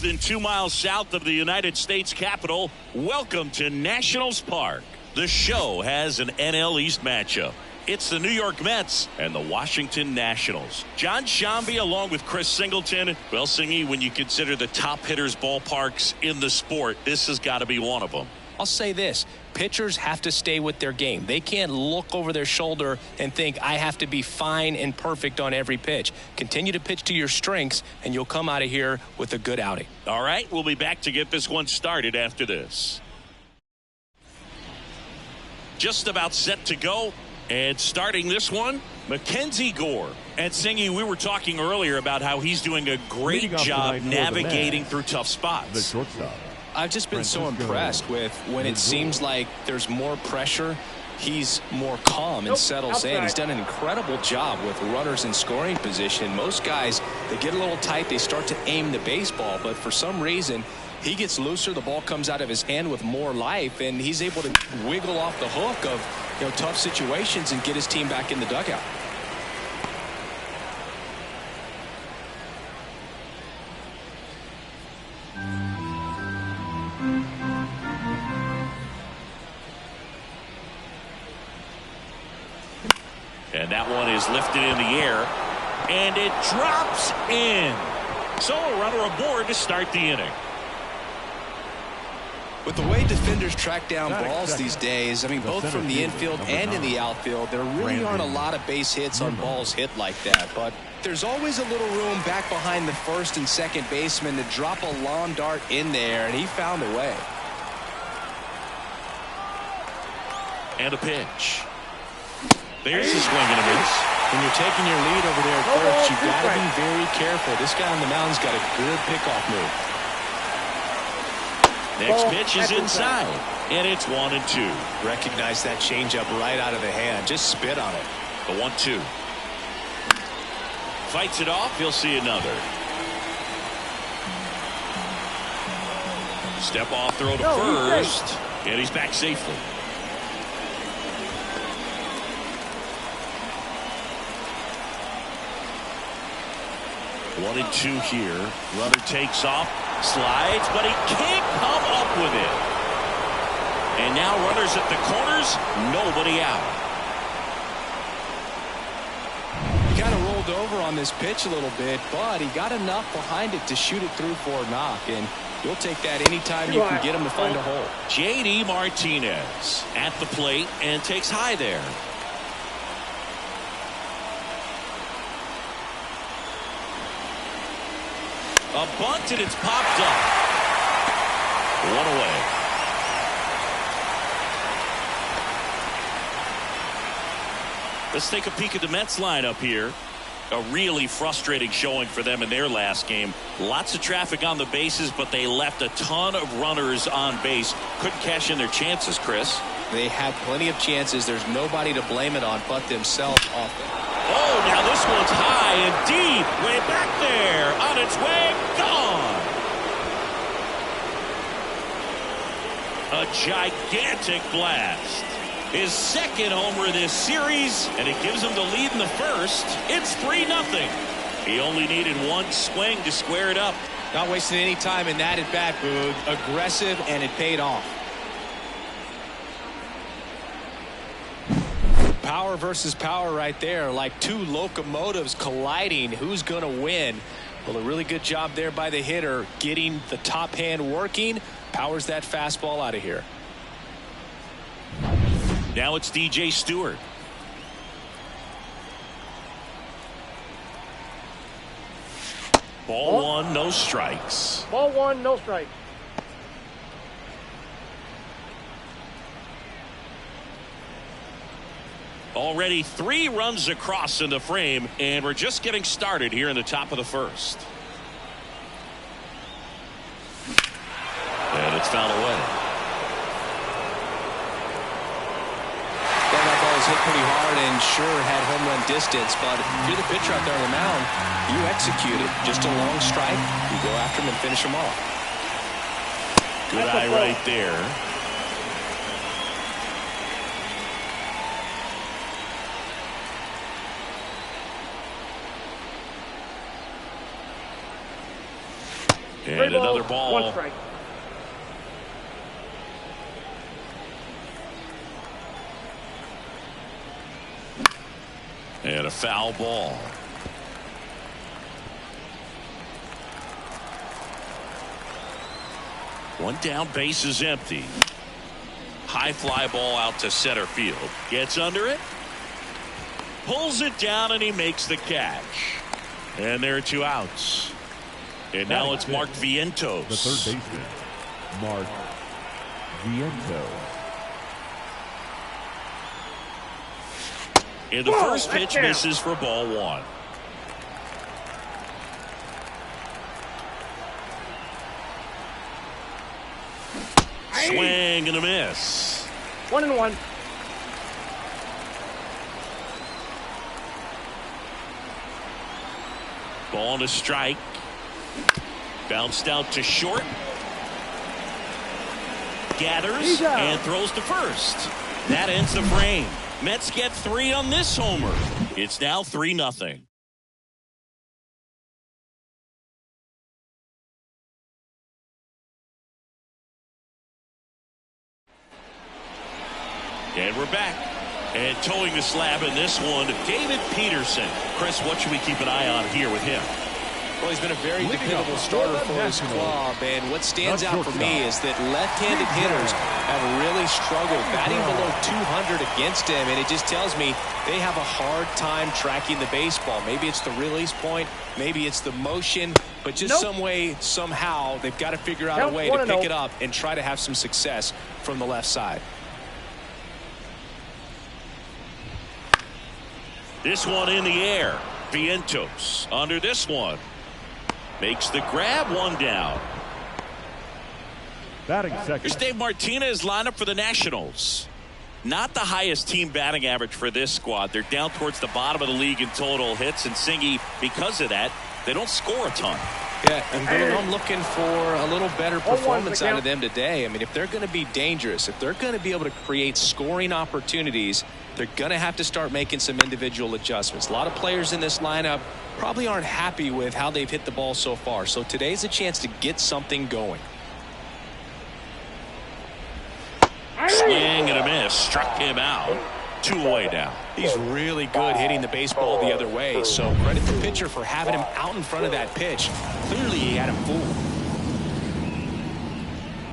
than 2 miles south of the United States Capitol. Welcome to Nationals Park. The show has an NL East matchup. It's the New York Mets and the Washington Nationals. John Shambi along with Chris Singleton. Well, Singy, when you consider the top hitters ballparks in the sport, this has got to be one of them. I'll say this. Pitchers have to stay with their game. They can't look over their shoulder and think, I have to be fine and perfect on every pitch. Continue to pitch to your strengths, and you'll come out of here with a good outing. All right, we'll be back to get this one started after this. Just about set to go. And starting this one, Mackenzie Gore. And Singy, we were talking earlier about how he's doing a great job navigating through tough spots. The shortstop. I've just been so impressed with when it seems like there's more pressure, he's more calm and settles in. He's done an incredible job with runners in scoring position. Most guys, they get a little tight, they start to aim the baseball, but for some reason, he gets looser, the ball comes out of his hand with more life, and he's able to wiggle off the hook of tough situations and get his team back in the dugout. And that one is lifted in the air, and it drops in. So a runner aboard to start the inning. With the way defenders track down balls these days, I mean, both from the infield and in the outfield, there really aren't a lot of base hits on balls hit like that. But there's always a little room back behind the first and second baseman to drop a lawn dart in there, and he found a way. And a pitch. There's a swing and a miss. When you're taking your lead over there at first, you've got to be very careful. This guy on the mound's got a good pickoff move. Next pitch is inside, and it's 1-2. Recognize that changeup right out of the hand. Just spit on it. The 1-2. Fights it off. He'll see another. Step off throw to first, and he's back safely. One and two here. Runner takes off, slides, but he can't come up with it. And now runners at the corners, nobody out. He kind of rolled over on this pitch a little bit, but he got enough behind it to shoot it through for a knock. And you'll take that anytime you can get him to find a hole. J.D. Martinez at the plate and takes high there. A bunt, and it's popped up. One away. Let's take a peek at the Mets lineup here. A really frustrating showing for them in their last game. Lots of traffic on the bases, but they left a ton of runners on base. Couldn't cash in their chances, Chris. They had plenty of chances. There's nobody to blame it on but themselves often. Oh, now this one's high and deep. Way back there. On its way. Gone. A gigantic blast. His second homer this series, and it gives him the lead in the first. It's 3-0. He only needed one swing to square it up. Not wasting any time in that at bat, Boog. Aggressive, and it paid off. Power versus power right there, like two locomotives colliding. Who's going to win? Well, a really good job there by the hitter, getting the top hand working. Powers that fastball out of here. Now it's DJ Stewart. Ball one, no strikes. Ball one, no strikes. Already 3 runs across in the frame, and we're just getting started here in the top of the first. And it's fouled away. That ball was hit pretty hard and sure had home run distance, but if you're the pitcher out there on the mound, you execute it. Just a long strike. You go after him and finish him off. Good eye right there. And another ball. 1 strike. And a foul ball. One down, base is empty. High fly ball out to center field. Gets under it. Pulls it down, and he makes the catch. And there are 2 outs. And now it's Mark Vientos. The third baseman, Mark Vientos. And the first pitch misses for ball 1. Swing and a miss. 1-1. Ball and a strike. Bounced out to short. Gathers and throws to first. That ends the frame. Mets get 3 on this homer. It's now 3-0. And we're back. And towing the slab in this one, David Peterson. Chris, what should we keep an eye on here with him? Well, he's been a very dependable starter for his club, and what stands out for me is that left-handed hitters have really struggled batting below 200 against him, and it just tells me they have a hard time tracking the baseball. Maybe it's the release point, maybe it's the motion, but just some way, somehow, they've got to figure out a way to pick it up and try to have some success from the left side. This one in the air. Vientos under this one. Makes the grab, 1 down. Batting second. Here's Dave Martinez lineup for the Nationals. Not the highest team batting average for this squad. They're down towards the bottom of the league in total hits, and Singy, because of that, they don't score a ton. Yeah, and I'm looking for a little better performance out of them today. I mean, if they're going to be dangerous, if they're going to be able to create scoring opportunities, they're going to have to start making some individual adjustments. A lot of players in this lineup probably aren't happy with how they've hit the ball so far. So today's a chance to get something going. Swing and a miss. Struck him out. 2 away now. He's really good hitting the baseball the other way. So credit the pitcher for having him out in front of that pitch. Clearly he had him fooled.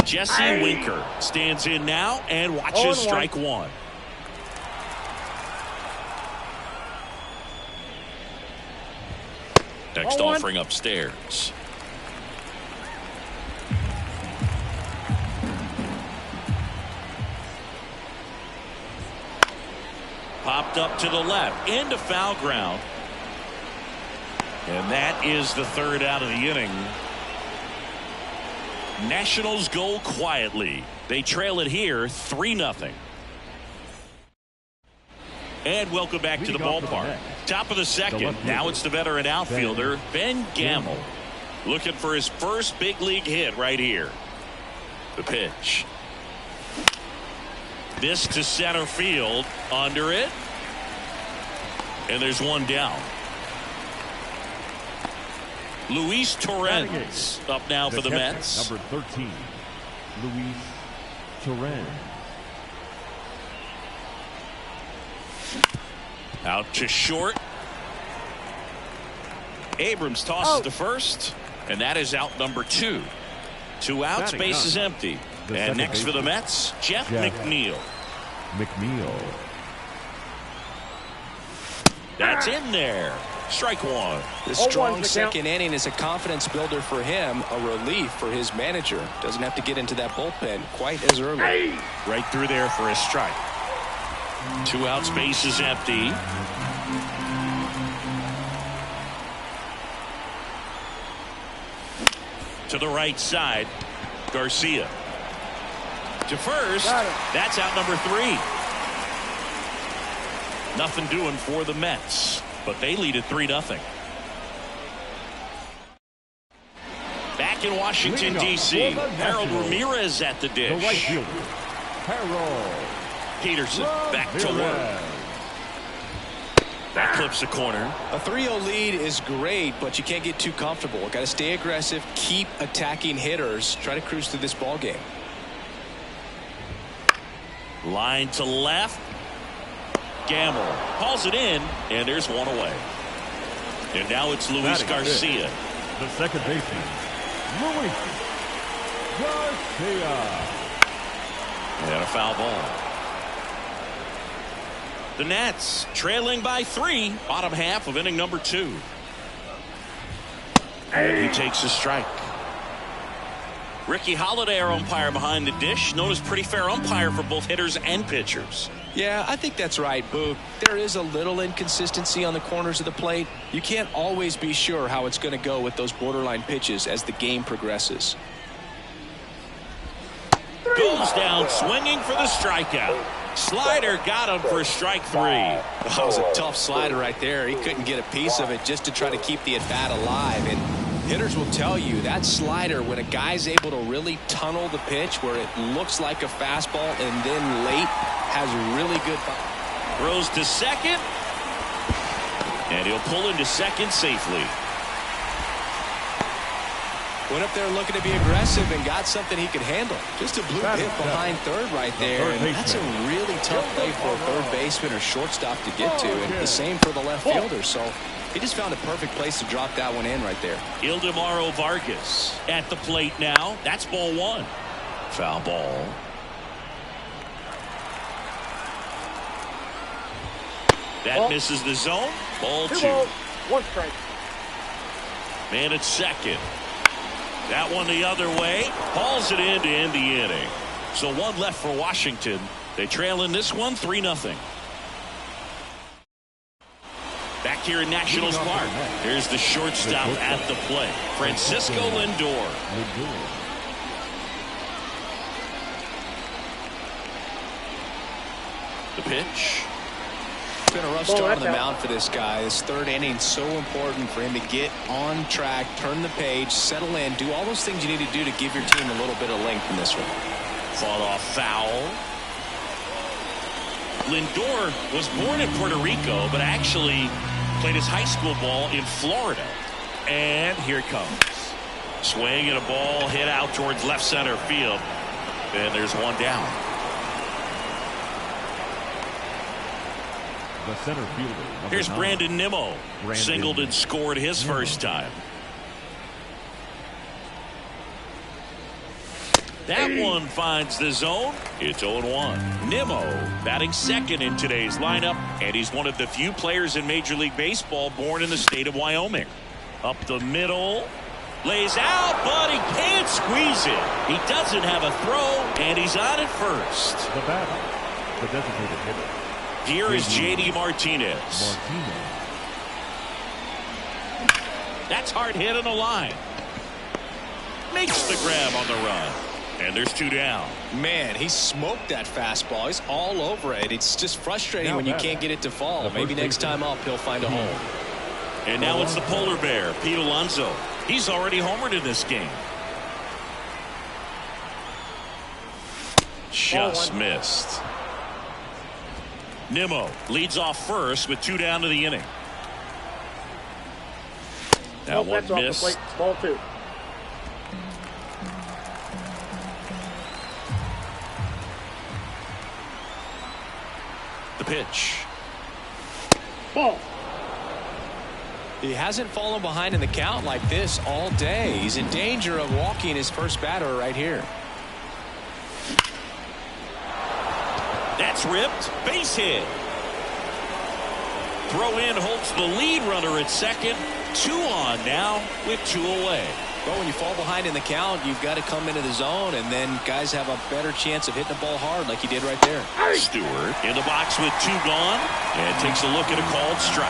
Jesse Winker stands in now and watches strike 1. Next offering upstairs. Popped up to the left into foul ground. And that is the 3rd out of the inning. Nationals go quietly. They trail it here 3-0. And welcome back to the ballpark. Top of the second. Now it's the veteran outfielder, Ben Gamel. Looking for his first big league hit right here. The pitch. This to center field. Under it. And there's 1 down. Luis Torrens up now for the Mets. Number 13, Luis Torrens. Out to short. Abrams tosses to first, and that is out number 2. 2 outs, base is empty. And next for the Mets, Jeff McNeil. That's in there. Strike 1. The strong second inning is a confidence builder for him, a relief for his manager. Doesn't have to get into that bullpen quite as early. Right through there for a strike. 2 outs, base is empty. To the right side, Garcia. To first, that's out number 3. Nothing doing for the Mets, but they lead at 3-0. Back in Washington, D.C., Harold Ramirez at the dish. The right fielder, Harold Peterson back to work. Back clips a corner. A 3-0 lead is great, but you can't get too comfortable. Got to stay aggressive, keep attacking hitters, try to cruise through this ball game. Line to left. Gamble hauls it in, and there's one away. And now it's Luis Garcia. The second baseman, Luis Garcia. And a foul ball. The Nats trailing by 3, bottom half of inning number 2. And he takes a strike. Ricky Holiday, our umpire behind the dish, known as pretty fair umpire for both hitters and pitchers. Yeah, I think that's right, Boog. There is a little inconsistency on the corners of the plate. You can't always be sure how it's going to go with those borderline pitches as the game progresses. Goes down swinging for the strikeout. Slider got him for strike 3. That was a tough slider right there. He couldn't get a piece of it just to try to keep the at-bat alive. And hitters will tell you that slider, when a guy's able to really tunnel the pitch where it looks like a fastball and then late has really good. Throws to second. And he'll pull into second safely. Went up there looking to be aggressive and got something he could handle. Just a blue hit behind third right there. And that's a really tough play for a third baseman or shortstop to get to. And the same for the left fielder. So he just found a perfect place to drop that one in right there. Ildemaro Vargas at the plate now. That's ball 1. Foul ball. That misses the zone. Ball 2. 1 strike. Man at second. That one the other way. Hauls it in to end the inning. So 1 left for Washington. They trail in this one 3-0. Back here in Nationals Park. Here's the shortstop at the plate, Francisco Lindor. The pitch. It's been a rough start on the mound for this guy. This third inning so important for him to get on track, turn the page, settle in, do all those things you need to do to give your team a little bit of length in this one. Fought off foul. Lindor was born in Puerto Rico, but actually played his high school ball in Florida. And here it comes. Swing and a ball hit out towards left center field. And there's one down. The center fielder. Here's 9. Brandon Nimmo. Singled and scored his first time. That one finds the zone. It's 0-1. Nimmo batting second in today's lineup, and he's one of the few players in Major League Baseball born in the state of Wyoming. Up the middle. Lays out, but he can't squeeze it. He doesn't have a throw, and he's on at first. The batter, the designated hitter. Here is J.D. Martinez. That's hard hit on the line. Makes the grab on the run. And there's 2 down. Man, he smoked that fastball. He's all over it. It's just frustrating when you can't get it to fall. Maybe next time up he'll find a home. And now it's the polar bear, Pete Alonso. He's already homered in this game. Just missed. Nimmo leads off first with 2 down to the inning. That one missed. Ball 2. The pitch. Ball. He hasn't fallen behind in the count like this all day. He's in danger of walking his first batter right here. That's ripped. Base hit. Throw in holds the lead runner at second. 2 on now with 2 away. But when you fall behind in the count, you've got to come into the zone, and then guys have a better chance of hitting the ball hard like he did right there. Stewart in the box with 2 gone and takes a look at a called strike.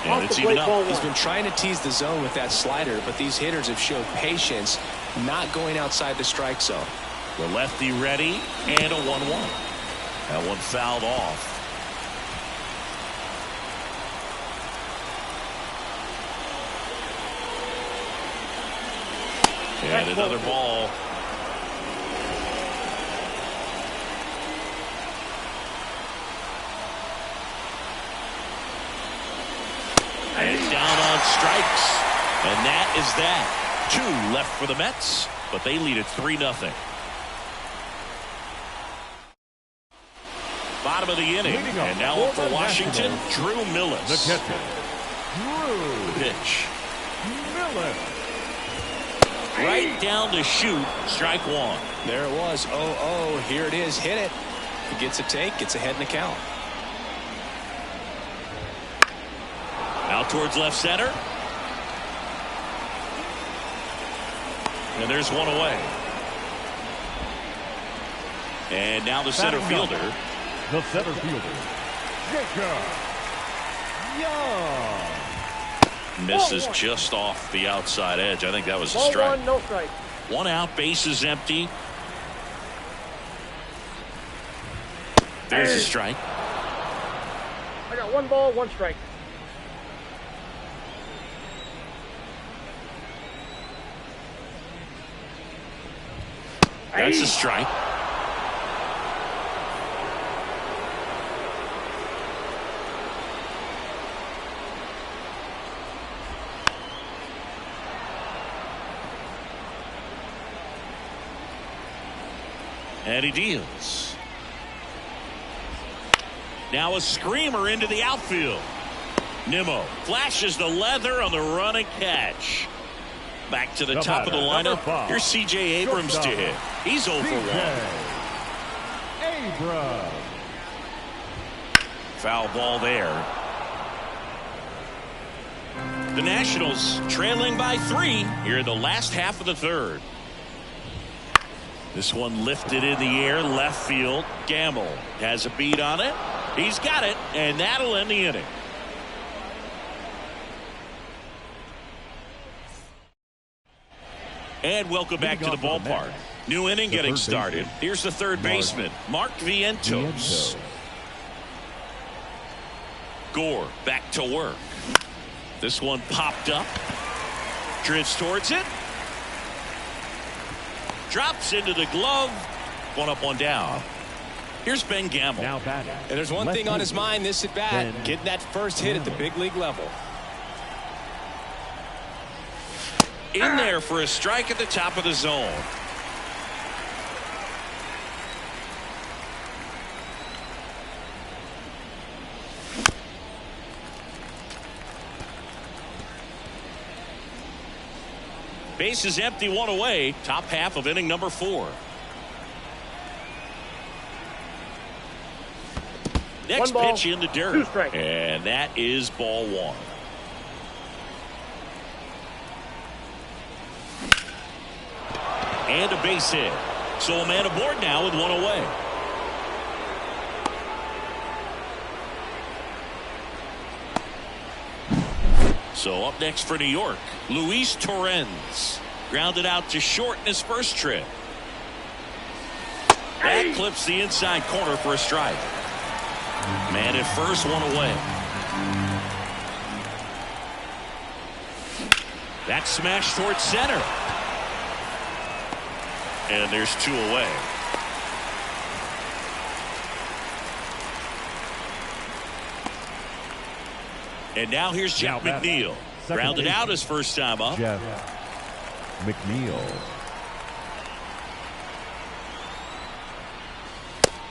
And it's even up. He's been trying to tease the zone with that slider, but these hitters have showed patience, not going outside the strike zone. The lefty ready and a 1-1. That one fouled off. And another ball. strikes. And that is that. 2 left for the Mets, but they lead it 3-0. Bottom of the inning, and now up for Washington, Drew Millis. The catcher, Drew Pitch. Millis. Right down the chute, strike 1. There it was. 0-0. Here it is. Hit it. He gets a take, gets ahead in the count. Out towards left center. And there's one away. And now the center fielder. The center fielder, Jacob Young. Misses just off the outside edge. I think that was a strike. 1, no strike. 1 out, bases empty. There's a strike. I got 1 ball, 1 strike. That's a strike. And he deals. Now a screamer into the outfield. Nimmo flashes the leather on the run and catch. Back to the top of the lineup. Here's C.J. Abrams to hit. He's 0 for 1. Abrams. Foul ball there. The Nationals trailing by 3 here in the last half of the 3rd. This one lifted in the air, left field. Gamble has a beat on it. He's got it, and that'll end the inning. And welcome back to the ballpark. New inning getting started. Here's the third baseman, Mark Vientos. Gore back to work. This one popped up. Drifts towards it. Drops into the glove. 1 up, 1 down. Here's Ben Gamble. Now batting. And there's one thing on his mind this at bat, getting that first hit at the big league level. In there for a strike at the top of the zone. Base is empty, 1 away. Top half of inning number 4. Next ball, pitch in the 2 dirt. strikes. And that is ball 1. And a base hit. So a man aboard now with 1 away. So up next for New York, Luis Torrens. Grounded out to short in his first trip. That clips the inside corner for a strike. Man at first, 1 away. That smash towards center. And there's 2 away. And now here's Jeff McNeil. Grounded out his first time up. Jeff McNeil.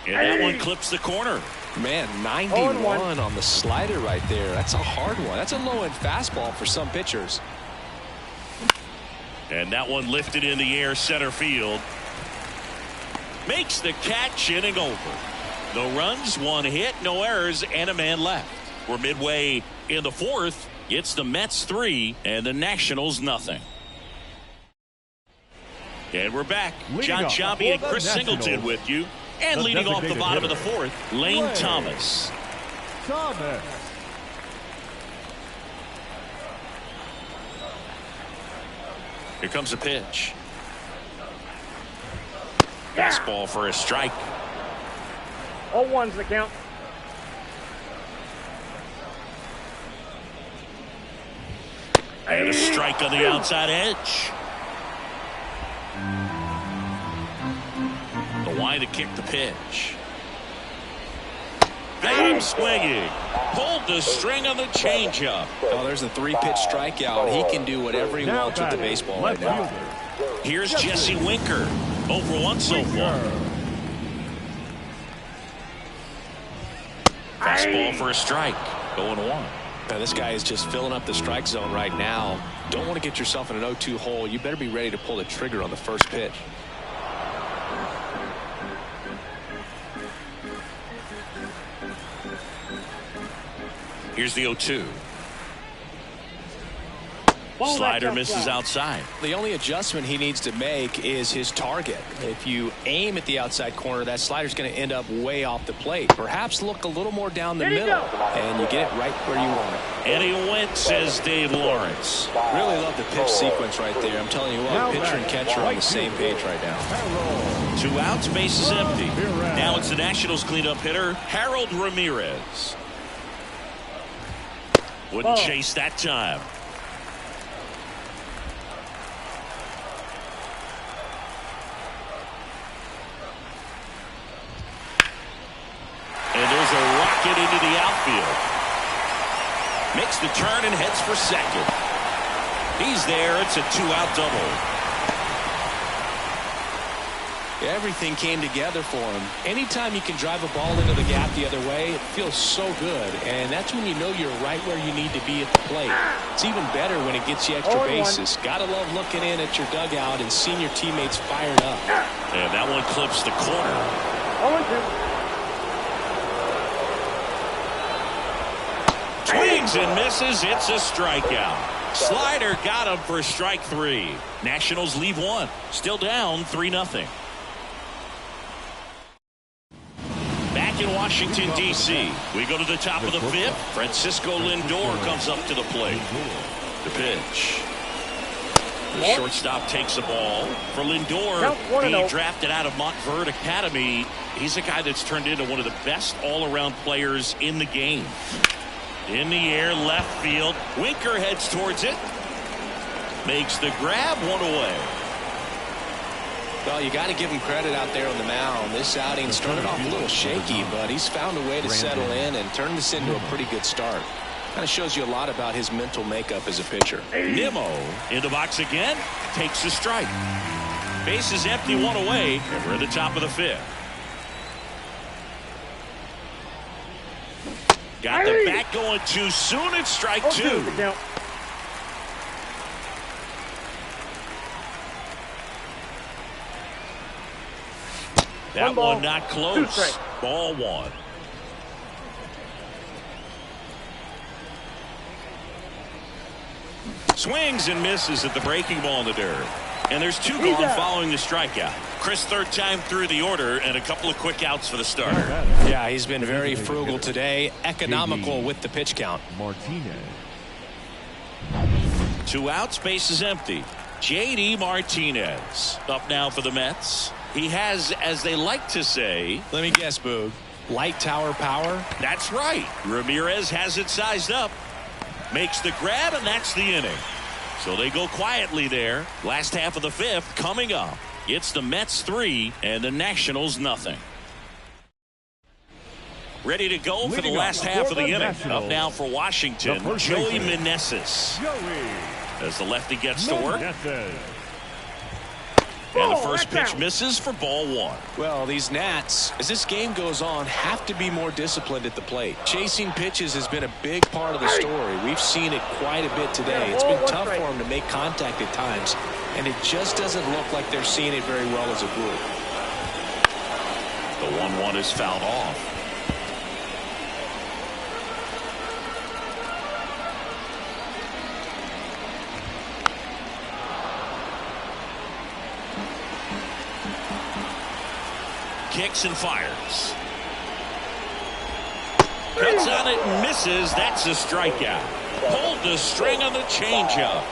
And that one clips the corner. Man, 91 on the slider right there. That's a hard one. That's a low-end fastball for some pitchers. And that one lifted in the air, center field. Makes the catch, inning over. No runs, 1 hit, no errors, and a man left. We're midway in the 4th. It's the Mets 3 and the Nationals nothing. And we're back. John Sciambi and Chris Singleton with you. And leading off the bottom of the 4th, Lane Thomas. Here comes a pitch. Fastball for a strike. All 1's the count. And a strike on the outside edge. The line to kick the pitch. Got got him swinging. Pulled the string on the changeup. Oh, there's a 3-pitch strikeout. He can do whatever he wants with the baseball right now. Here's Jesse Winker. 0-for-1 so far. Fastball for a strike. 0-1. Now, this guy is just filling up the strike zone right now. Don't want to get yourself in an 0-2 hole. You better be ready to pull the trigger on the first pitch. Here's the 0-2. Slider misses outside. The only adjustment he needs to make is his target. If you aim at the outside corner, that slider's going to end up way off the plate. Perhaps look a little more down the middle, and you get it right where you want it. And he went, says Dave Lawrence. Really love the pitch sequence right there. I'm telling you what, pitcher and catcher are on the same page right now. 2 outs, base is empty. Now it's the Nationals cleanup hitter, Harold Ramirez. Wouldn't chase that time. And there's a rocket into the outfield. Makes the turn and heads for second. He's there. It's a 2-out double. Everything came together for him. Anytime you can drive a ball into the gap the other way, it feels so good. And that's when you know you're right where you need to be at the plate. It's even better when it gets you extra bases. Gotta love looking in at your dugout and seeing your teammates fired up. And that one clips the corner. 0-2. Swings and misses. It's a strikeout. Slider got him for strike 3. Nationals leave 1. Still down 3-0. Back in Washington, D.C., we go to the top of the 5th. Francisco Lindor comes up to the plate. The pitch. The shortstop takes a ball. For Lindor, being drafted out of Montverde Academy, he's a guy that's turned into one of the best all-around players in the game. In the air, left field. Winker heads towards it. Makes the grab, 1 away. Well, you got to give him credit out there on the mound. This outing started off a little shaky, but he's found a way to settle in and turn this into a pretty good start. Kind of shows you a lot about his mental makeup as a pitcher. Nimmo in the box again. Takes a strike. Base is empty, 1 away, and we're at the top of the 5th. Got the bat going too soon. It's strike 2. That one not close. Ball 1. Swings and misses at the breaking ball in the dirt. And there's 2 gone following the strikeout. Chris, 3rd time through the order, and a couple of quick outs for the starter. Yeah, he's been very frugal today. Economical with the pitch count. Martinez. 2 outs, base is empty. J.D. Martinez up now for the Mets. He has, as they like to say, let me guess, Boog, light tower power? That's right. Ramirez has it sized up. Makes the grab, and that's the inning. So they go quietly there. Last half of the 5th coming up. It's the Mets 3 and the Nationals nothing. Ready to go for the last half of the inning. Up now for Washington, Joey Meneses. As the lefty gets to work. And the first pitch misses for ball 1. Well, these Nats, as this game goes on, have to be more disciplined at the plate. Chasing pitches has been a big part of the story. We've seen it quite a bit today. It's been tough for them to make contact at times, and it just doesn't look like they're seeing it very well as a group. The 1-1 is fouled off. Kicks and fires. Cuts on it and misses. That's a strikeout. Pulled the string on the changeup.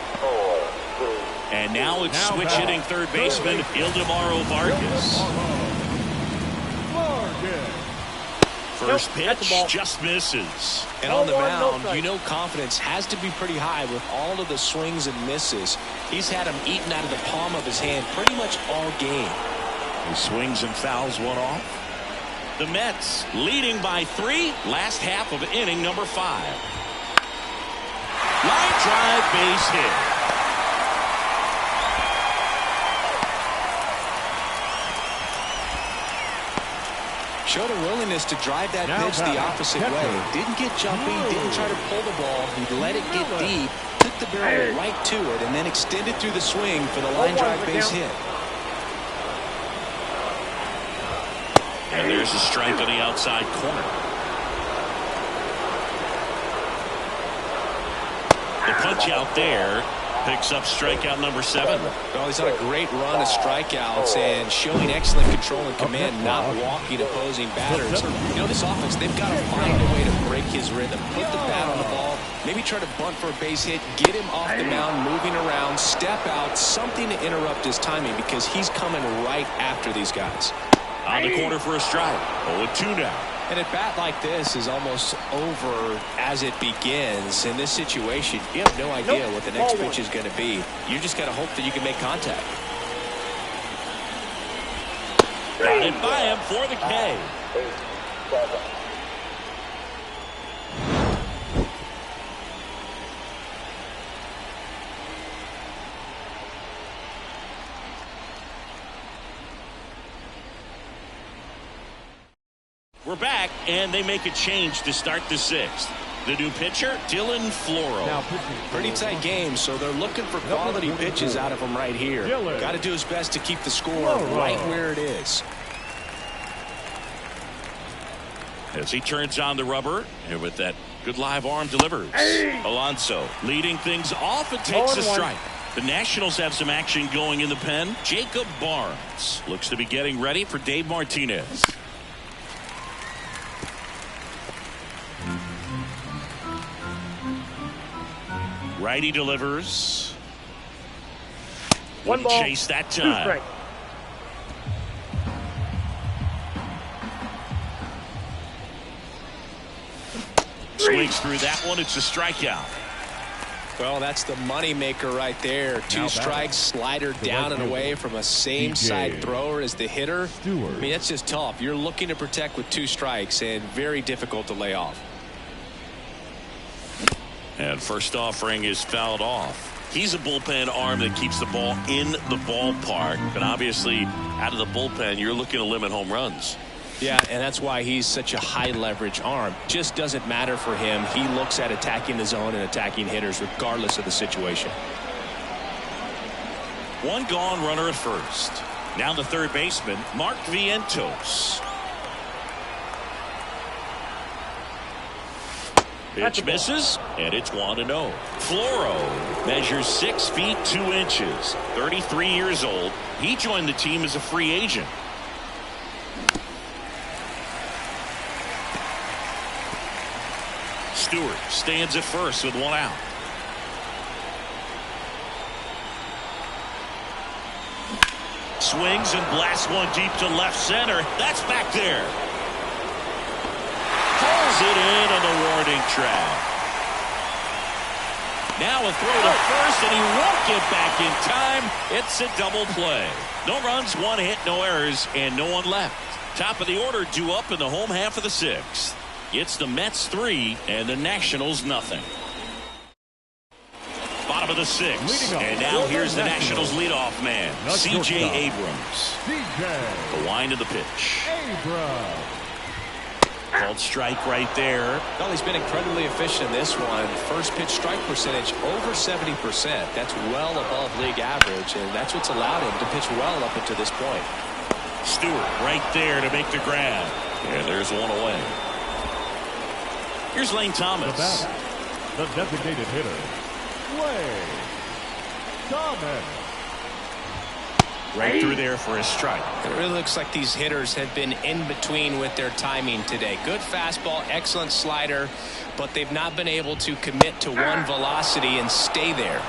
And now it's switch hitting third baseman Ildemaro Vargas. First pitch just misses. And on the mound, you know confidence has to be pretty high with all of the swings and misses. He's had them eaten out of the palm of his hand pretty much all game. He swings and fouls one off. The Mets leading by 3, last half of inning number 5. Line drive, base hit. Showed a willingness to drive that pitch the opposite way. Didn't get jumpy, didn't try to pull the ball. He let it get deep, took the barrel right to it, and then extended through the swing for the line drive base hit. And there's a strike on the outside corner. The punch out there picks up strikeout number 7. Well, he's on a great run of strikeouts and showing excellent control and command, not walking opposing batters. You know, this offense, they've got to find a way to break his rhythm, put the bat on the ball, maybe try to bunt for a base hit, get him off the mound, moving around, step out, something to interrupt his timing because he's coming right after these guys. On the corner for a strike. 0-2 now. And a bat like this is almost over as it begins. In this situation, you have no idea what the next pitch is going to be. You just got to hope that you can make contact. Got it by him for the K. We're back, and they make a change to start the 6th. The new pitcher, Dylan Floro. Pretty tight game, so they're looking for quality pitches out of him right here. Got to do his best to keep the score right where it is. As he turns on the rubber, and with that good live arm delivers. Alonso leading things off and takes a strike. The Nationals have some action going in the pen. Jacob Barnes looks to be getting ready for Dave Martinez. Righty delivers. One ball. Chase that time. Swings through that one. It's a strikeout. Well, that's the money maker right there. 2 strikes, slider down and away from a same side thrower as the hitter. I mean, that's just tough. You're looking to protect with 2 strikes and very difficult to lay off. And first offering is fouled off. He's a bullpen arm that keeps the ball in the ballpark. But obviously, out of the bullpen, you're looking to limit home runs. Yeah, and that's why he's such a high leverage arm. Just doesn't matter for him. He looks at attacking the zone and attacking hitters regardless of the situation. 1 gone, runner at first. Now the third baseman, Mark Vientos. Pitch misses, and it's 1-0. Floro measures 6 feet 2 inches, 33 years old. He joined the team as a free agent. Stewart stands at first with 1 out. Swings and blasts one deep to left center. That's back there. Pulls it in on the warning track. Now a throw to first, and he won't get back in time. It's a double play. No runs, 1 hit, no errors, and no one left. Top of the order due up in the home half of the 6th. It's the Mets 3 and the Nationals nothing. Bottom of the 6th. And now here's the Nationals leadoff man, C.J. Abrams. The wind of the pitch. Called strike right there. Well, he's been incredibly efficient in this one. First pitch strike percentage over 70%. That's well above league average, and that's what's allowed him to pitch well up until this point. Stewart right there to make the grab. And there's 1 away. Here's Lane Thomas. The designated hitter, Lane Thomas. Right through there for a strike. It really looks like these hitters have been in between with their timing today. Good fastball, excellent slider, but they've not been able to commit to one velocity and stay there.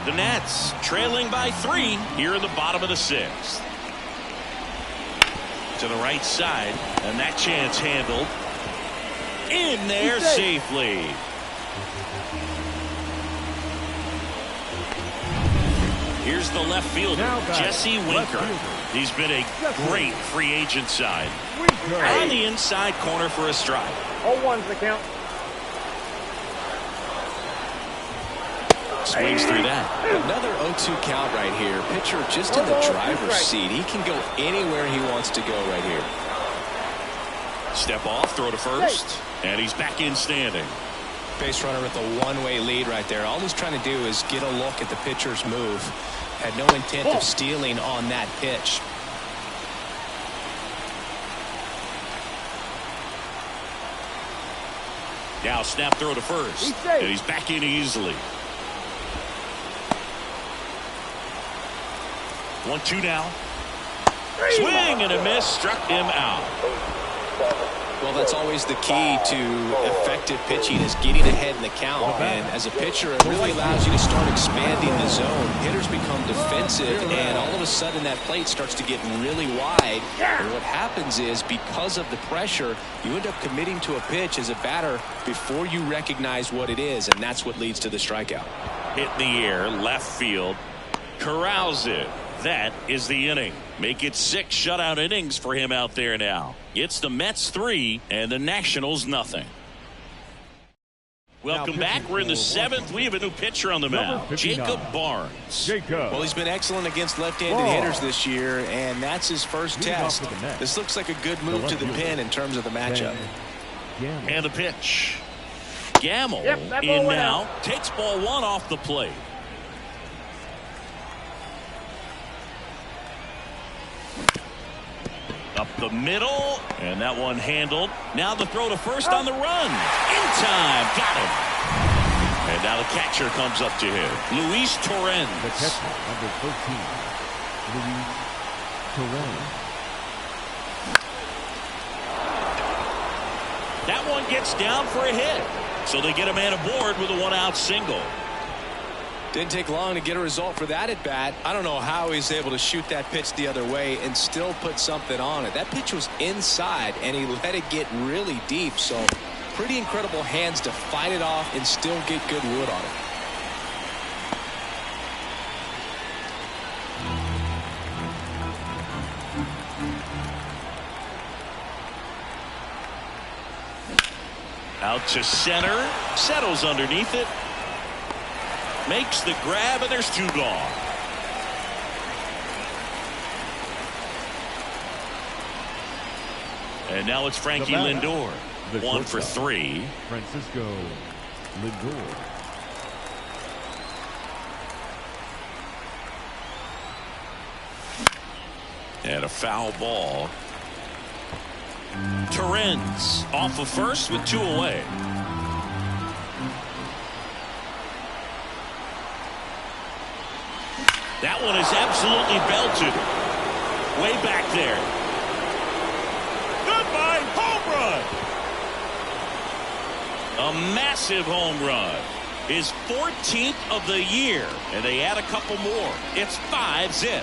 The Nats trailing by 3 here in the bottom of the 6th. To the right side, and that chance handled. In there safely. Here's the left fielder, Jesse Winker. He's been a great free agent sign. On the inside corner for a strike. 0-1's the count. Swings through that. Another 0-2 count right here. Pitcher just in the driver's seat. He can go anywhere he wants to go right here. Step off, throw to first, and he's back in standing. Base runner with a one-way lead right there. All he's trying to do is get a look at the pitcher's move. Had no intent of stealing on that pitch. Now snap throw to first, and he's back in easily. 1-2 now. Swing and a miss, struck him out. Well, that's always the key to effective pitching, is getting ahead in the count. And as a pitcher, it really allows you to start expanding the zone. Hitters become defensive, and all of a sudden that plate starts to get really wide. And what happens is, because of the pressure, you end up committing to a pitch as a batter before you recognize what it is, and that's what leads to the strikeout. Hit in the air, left field, corrals it. That is the inning. Make it 6 shutout innings for him out there now. It's the Mets 3 and the Nationals nothing. Welcome back. We're in the 7th. We have a new pitcher on the mound, Jacob Barnes. Well, he's been excellent against left-handed hitters this year, and that's his first test. This looks like a good move to the pin in terms of the matchup. And the pitch. Gamble in now. Takes ball 1 off the plate. Up the middle, and that one handled. Now the throw to first on the run. In time, got him. And now the catcher comes up to him, Luis Torrens. The catcher, number 13, Luis Torrens. That one gets down for a hit. So they get a man aboard with a 1-out single. Didn't take long to get a result for that at bat. I don't know how he's able to shoot that pitch the other way and still put something on it. That pitch was inside, and he let it get really deep. So pretty incredible hands to fight it off and still get good wood on it. Out to center, settles underneath it. Makes the grab, and there's 2 gone. And now it's Frankie Lindor. 1 for 3. Francisco Lindor. And a foul ball. Torrens off of first with 2 away. That one is absolutely belted. Way back there. Goodbye, home run. A massive home run. His 14th of the year. And they add a couple more. It's 5-zip.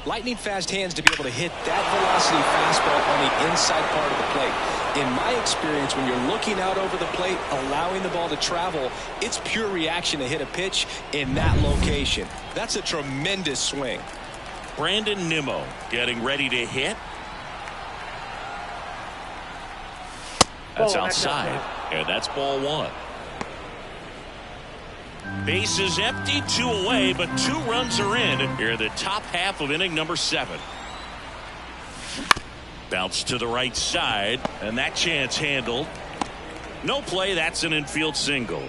Lightning fast hands to be able to hit that velocity fastball on the inside part of the plate. In my experience, when you're looking out over the plate, allowing the ball to travel, it's pure reaction to hit a pitch in that location. That's a tremendous swing. Brandon Nimmo getting ready to hit. That's outside, and that's ball 1. Base is empty, 2 away, but 2 runs are in here in the top half of inning number 7. Bounce to the right side, and that chance handled. No play, that's an infield single.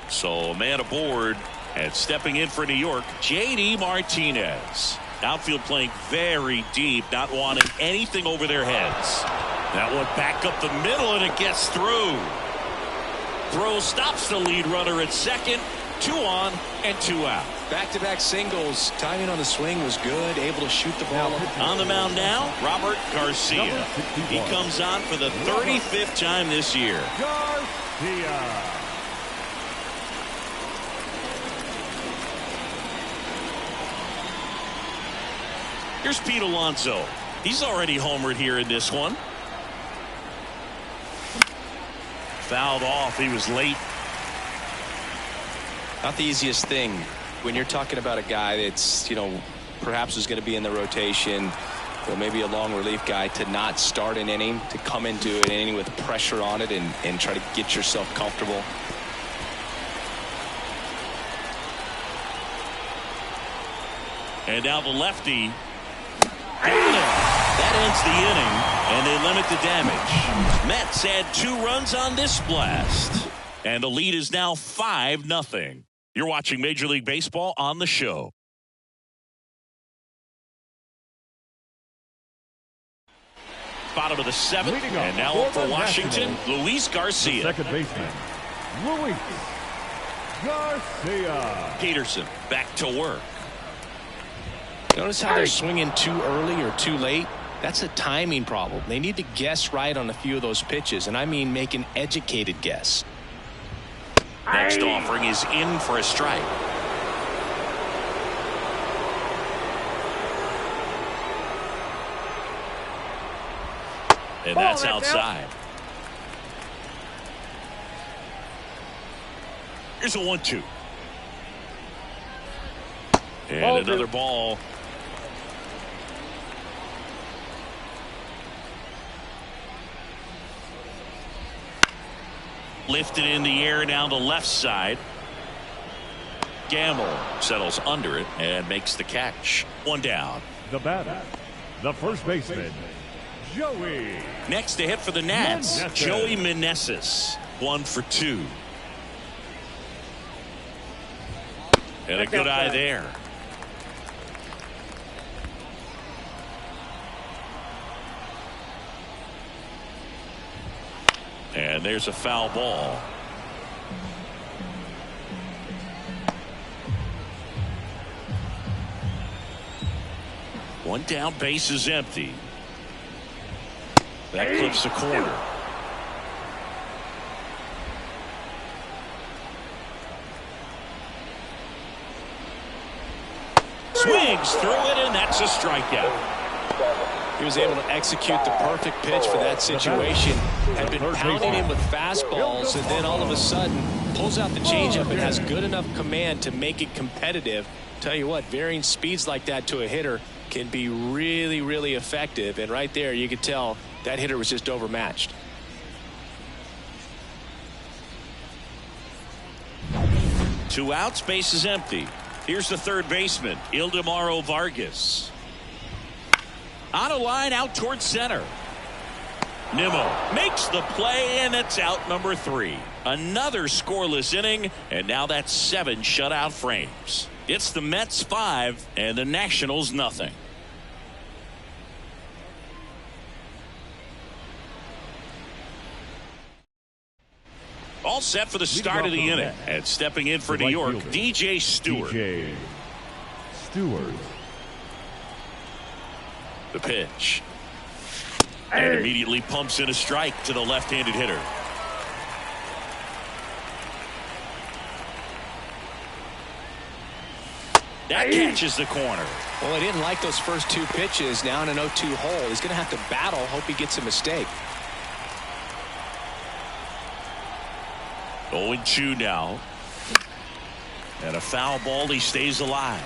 So man aboard, and stepping in for New York, J.D. Martinez. Outfield playing very deep, not wanting anything over their heads. That one back up the middle, and it gets through. Throw stops the lead runner at second. 2 on and 2 out. Back-to-back singles. Timing on the swing was good. Able to shoot the ball. On the mound now, Robert Garcia. He comes on for the 35th time this year. Garcia. Here's Pete Alonso. He's already homered here in this one. Fouled off. He was late. Not the easiest thing when you're talking about a guy that's, perhaps is going to be in the rotation, or maybe a long relief guy, to not start an inning, to come into an inning with pressure on it and try to get yourself comfortable. And now the lefty. That ends the inning, and they limit the damage. Mets had 2 runs on this blast, and the lead is now 5-0. You're watching Major League Baseball on the show. Bottom of the 7th, and now up for Washington, Luis Garcia. Second baseman, Luis Garcia. Peterson back to work. Notice how they're swinging too early or too late? That's a timing problem. They need to guess right on a few of those pitches, and I mean make an educated guess. Next offering is in for a strike. And that's outside. Here's a 1-2. And another ball. Lifted in the air down the left side. Gamble settles under it and makes the catch. 1 down. The batter, the first baseman, Joey. Next to hit for the Nats, Meneses. Joey Meneses. 1 for 2. And a good eye there. And there's a foul ball. One down, base is empty. That clips the corner. Swings through it, and that's a strikeout. He was able to execute the perfect pitch for that situation. Had been pounding him with fastballs, and then all of a sudden pulls out the changeup and has good enough command to make it competitive. Tell you what, varying speeds like that to a hitter can be really, really effective. And right there, you could tell that hitter was just overmatched. Two outs, base is empty. Here's the third baseman, Ildemaro Vargas. On a line out towards center. Nimmo makes the play, and it's out number 3. Another scoreless inning, and now that's 7 shutout frames. It's the Mets 5 and the Nationals nothing. All set for the start of the inning, and stepping in for New York, DJ Stewart. DJ Stewart. The pitch. And immediately pumps in a strike to the left-handed hitter. That catches the corner. Well, he didn't like those first 2 pitches. Now in an 0-2 hole, he's going to have to battle. Hope he gets a mistake. 0-2 now. And a foul ball. He stays alive.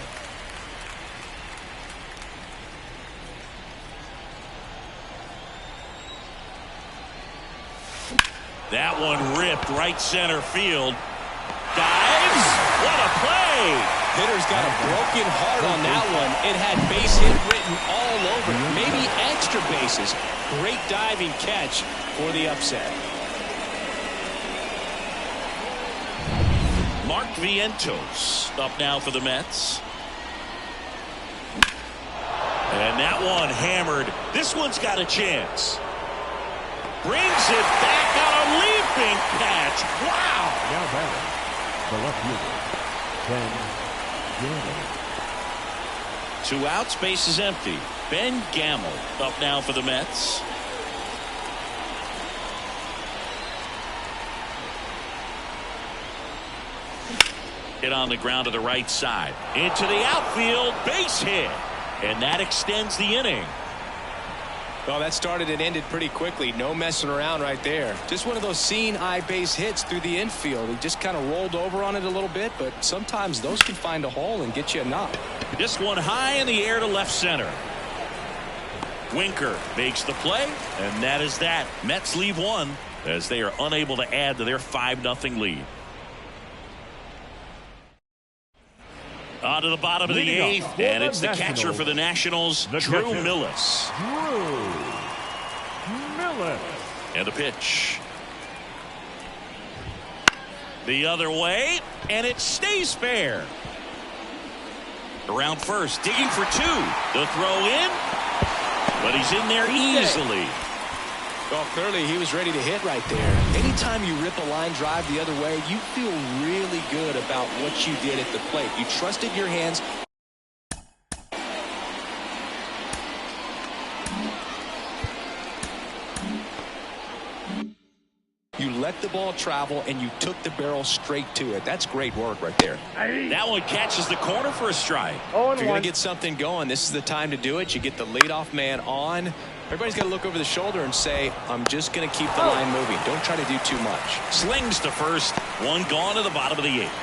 That one ripped right center field. Dives. What a play. Hitter's got a broken heart on that one. It had base hit written all over it. Maybe extra bases. Great diving catch for the upset. Mark Vientos up now for the Mets. And that one hammered. This one's got a chance. Brings it back on a leaping catch. Wow. Now batting, the left fielder, Ben Gamble. 2 outs, base is empty. Ben Gamble up now for the Mets. Hit on the ground to the right side. Into the outfield, base hit. And that extends the inning. Well, that started and ended pretty quickly. No messing around right there. Just one of those seeing eye base hits through the infield. He just kind of rolled over on it a little bit, but sometimes those can find a hole and get you a knock. This one high in the air to left center. Winker makes the play, and that is that. Mets leave one as they are unable to add to their 5-0 lead. On to the bottom of the eighth, and it's the catcher for the Nationals, Drew Millis. And the pitch. The other way, and it stays fair. Around first, digging for two. The throw in, but he's in there easily. Well, clearly he was ready to hit right there. Anytime you rip a line drive the other way, you feel really good about what you did at the plate. You trusted your hands. You let the ball travel, and you took the barrel straight to it. That's great work right there. That one catches the corner for a strike. If you're going to get something going, this is the time to do it. You get the leadoff man on. Everybody's got to look over the shoulder and say, I'm just going to keep the line moving. Don't try to do too much. Slings to first. One gone to the bottom of the eighth.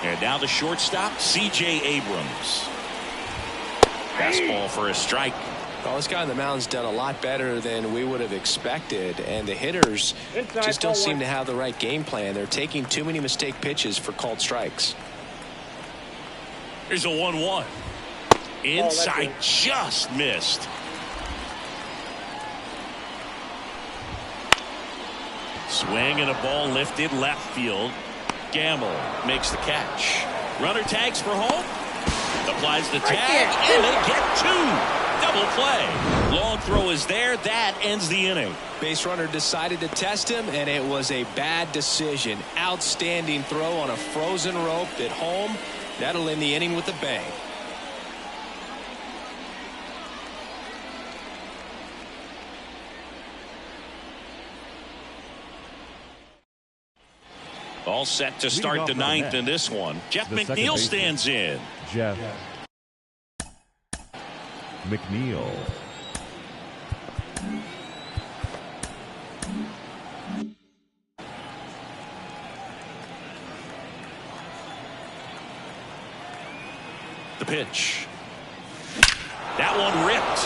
And now the shortstop, C.J. Abrams. Fastball for a strike. Well, this guy on the mound's done a lot better than we would have expected, and the hitters just don't seem to have the right game plan. They're taking too many mistake pitches for called strikes. Here's a 1-1. Inside, just missed. Swing and a ball lifted left field. Gamble makes the catch. Runner tags for home. Applies the tag, and they get two. Double play. Long throw is there. That ends the inning. Base runner decided to test him, and it was a bad decision. Outstanding throw on a frozen rope at home. That'll end the inning with a bang. All set to start the ninth in this one. Jeff McNeil stands in. Jeff McNeil. The pitch. That one ripped.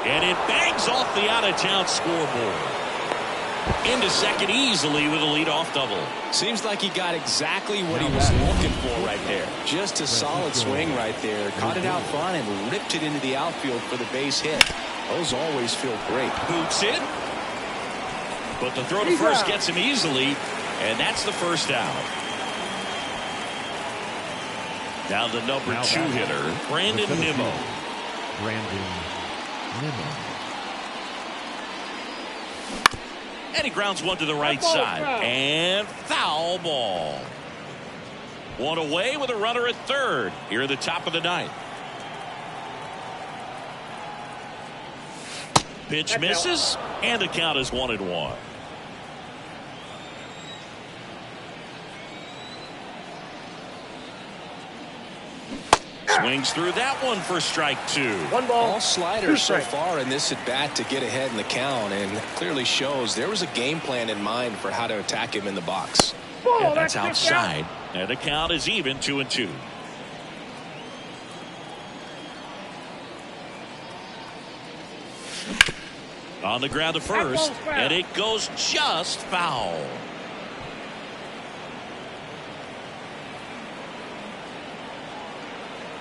And it bangs off the out-of-town scoreboard. Into second easily with a leadoff double. Seems like he got exactly what he was looking for right there. Just a solid swing right there. Caught it out front and ripped it into the outfield for the base hit. Those always feel great. Boots it. But the throw to first gets him easily, and that's the first out. Now the number 2 hitter, Brandon Nimmo. And he grounds one to the right side. And foul ball. One away with a runner at third here at the top of the ninth. Pitch misses, and the count is 1-1. Swings through that one for strike 2. One ball. All sliders so far in this at bat to get ahead in the count, and clearly shows there was a game plan in mind for how to attack him in the box. Yeah, that's outside. And the count is even 2-2. On the ground to first, and it goes just foul.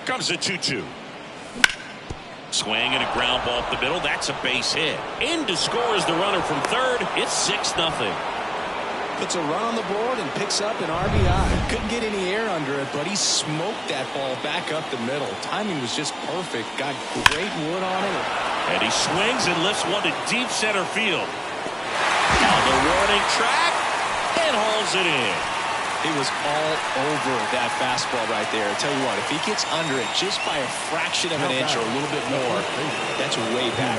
Comes a 2-2. Swing and a ground ball up the middle. That's a base hit. In to score is the runner from third. It's 6-0. Puts a run on the board and picks up an RBI. Couldn't get any air under it, but he smoked that ball back up the middle. Timing was just perfect. Got great wood on it. And he swings and lifts one to deep center field. Down the warning track and hauls it in. He was all over that fastball right there. I tell you what, if he gets under it just by a fraction of an inch or a little bit more, that's way back.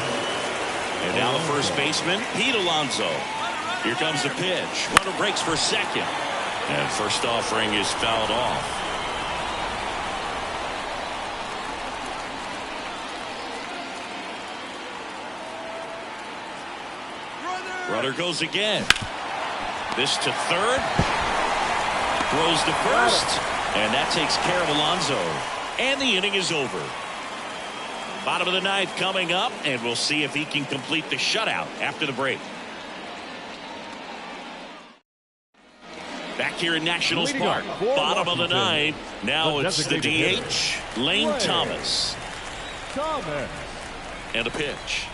And now the first baseman, Pete Alonso. Here comes the pitch. Runner breaks for second. And first offering is fouled off. Runner goes again. This to third. Throws to first. And that takes care of Alonso. And the inning is over. Bottom of the ninth coming up, and we'll see if he can complete the shutout after the break. Back here in Nationals Park, bottom of the ninth. Now it's the DH, Lane Thomas. And a pitch.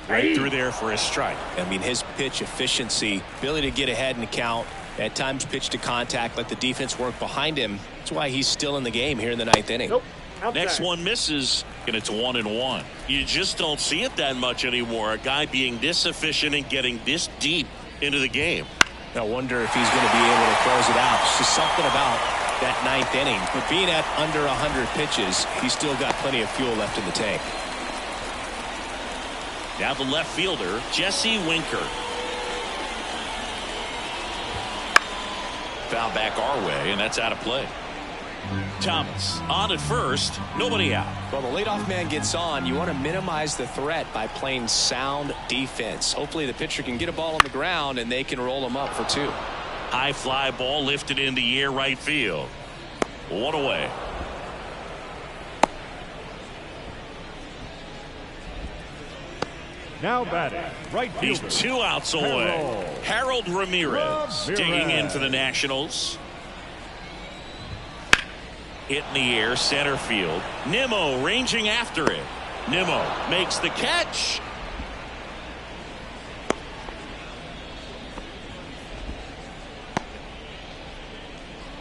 Right through there for a strike. I mean, his pitch efficiency, ability to get ahead in the count, at times pitch to contact, let the defense work behind him. That's why he's still in the game here in the ninth inning. Nope. Next one misses, and it's 1-1. You just don't see it that much anymore. A guy being this efficient and getting this deep into the game. I wonder if he's going to be able to close it out. It's just something about that ninth inning. But being at under 100 pitches, he's still got plenty of fuel left in the tank. Now the left fielder, Jesse Winker. Foul back our way, and that's out of play. Thomas on at first, nobody out. Well, the leadoff man gets on. You want to minimize the threat by playing sound defense. Hopefully the pitcher can get a ball on the ground and they can roll him up for two. High fly ball lifted in the air right field. One away. Now batting, right fielder. He's 2 outs away. Harold Ramirez digging in for the Nationals. Hit in the air, center field. Nimmo ranging after it. Nimmo makes the catch.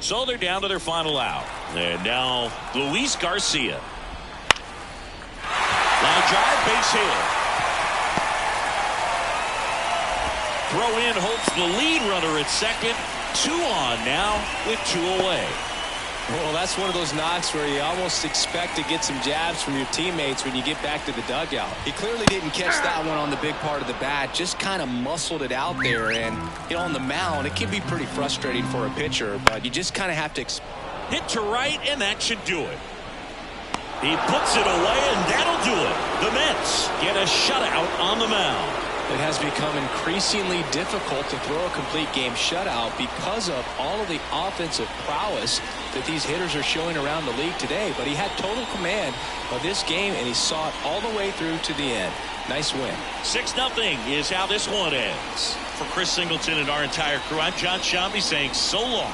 So they're down to their final out. And now Luis Garcia. Line drive, base hit. Throw in hopes the lead runner at second. 2 on now with 2 away. Well, that's one of those knocks where you almost expect to get some jabs from your teammates when you get back to the dugout. He clearly didn't catch that one on the big part of the bat, just kind of muscled it out there. And, you know, on the mound, it can be pretty frustrating for a pitcher, but you just kind of have to hit to right, and that should do it. He puts it away, and that'll do it. The Mets get a shutout on the mound. It has become increasingly difficult to throw a complete game shutout because of all of the offensive prowess that these hitters are showing around the league today. But he had total command of this game, and he saw it all the way through to the end. Nice win. 6-0 is how this one ends. For Chris Singleton and our entire crew, I'm John Shambi saying so long.